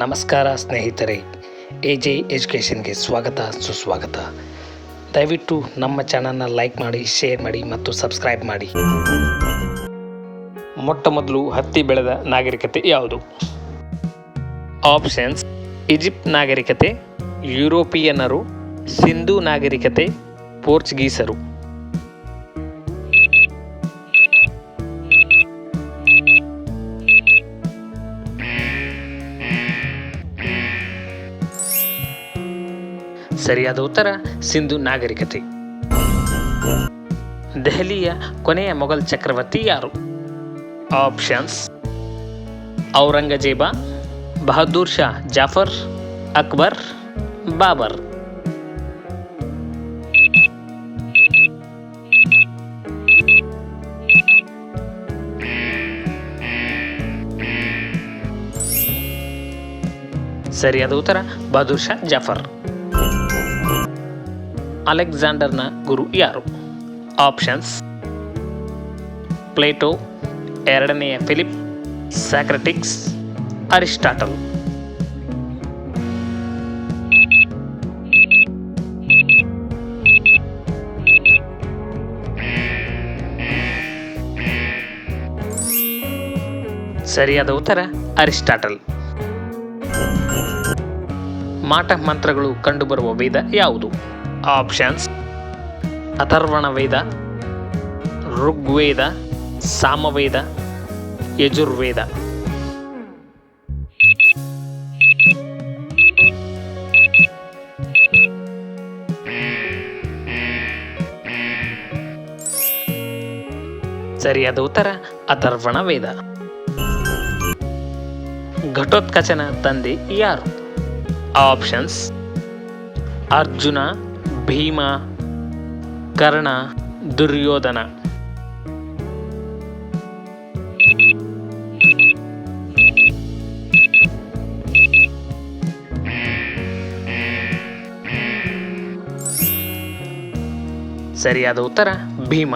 ನಮಸ್ಕಾರ ಸ್ನೇಹಿತರೆ, AJ ಎಜುಕೇಷನ್ಗೆ ಸ್ವಾಗತ ಸುಸ್ವಾಗತ. ದಯವಿಟ್ಟು ನಮ್ಮ ಚಾನಲ್ನ ಲೈಕ್ ಮಾಡಿ, ಶೇರ್ ಮಾಡಿ ಮತ್ತು ಸಬ್ಸ್ಕ್ರೈಬ್ ಮಾಡಿ. ಮೊಟ್ಟ ಮೊದಲು ಹತ್ತಿ ಬೆಳೆದ ನಾಗರಿಕತೆ ಯಾವುದು? ಆಪ್ಷನ್ಸ್: ಈಜಿಪ್ಟ್ ನಾಗರಿಕತೆ, ಯುರೋಪಿಯನ್ನರು, ಸಿಂಧೂ ನಾಗರಿಕತೆ, ಪೋರ್ಚುಗೀಸರು. ಸರಿಯಾದ ಉತ್ತರ ಸಿಂಧೂ ನಾಗರಿಕತೆ. ದೆಹಲಿಯ ಕೊನೆಯ ಮೊಘಲ್ ಚಕ್ರವರ್ತಿ ಯಾರು? ಆಪ್ಷನ್ಸ್: ಔರಂಗಜೇಬ, ಬಹದ್ದೂರ್ ಶಾ ಜಾಫರ್, ಅಕ್ಬರ್, ಬಾಬರ್. ಸರಿಯಾದ ಉತ್ತರ ಬಹದ್ದೂರ್ ಶಾ ಜಾಫರ್. ಅಲೆಕ್ಸಾಂಡರ್ನ ಗುರು ಯಾರು? ಆಪ್ಷನ್ಸ್: ಪ್ಲೇಟೋ, ಎರಡನೆಯ ಫಿಲಿಪ್, ಸಾಕ್ರೆಟಿಕ್ಸ್, ಅರಿಸ್ಟಾಟಲ್. ಸರಿಯಾದ ಉತ್ತರ ಅರಿಸ್ಟಾಟಲ್. ಮಾಟ ಮಂತ್ರಗಳು ಕಂಡುಬರುವ ವೇದ ಯಾವುದು? ಆಪ್ಷನ್ಸ್: ಅಥರ್ವಣ ವೇದ, ಋಗ್ವೇದ, ಸಾಮವೇದ, ಯಜುರ್ವೇದ. ಸರಿಯಾದ ಉತ್ತರ ಅಥರ್ವಣ ವೇದ. ಘಟೋತ್ಕಚನ ತಂದೆ ಯಾರು? ಆಪ್ಷನ್ಸ್: ಅರ್ಜುನ, ಭೀಮ, ಕರ್ಣ, ದುರ್ಯೋಧನ. ಸರಿಯಾದ ಉತ್ತರ ಭೀಮ.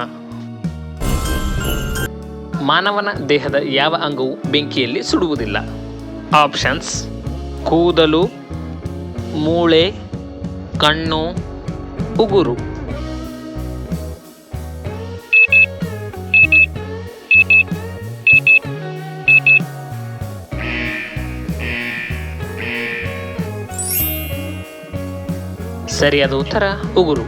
ಮಾನವನ ದೇಹದ ಯಾವ ಅಂಗವು ಬೆಂಕಿಯಲ್ಲಿ ಸುಡುವುದಿಲ್ಲ? ಆಪ್ಷನ್ಸ್: ಕೂದಲು, ಮೂಳೆ, ಕಣ್ಣು, ಉಗುರು. ಸರಿಯಾದ ಉತ್ತರ ಉಗುರು.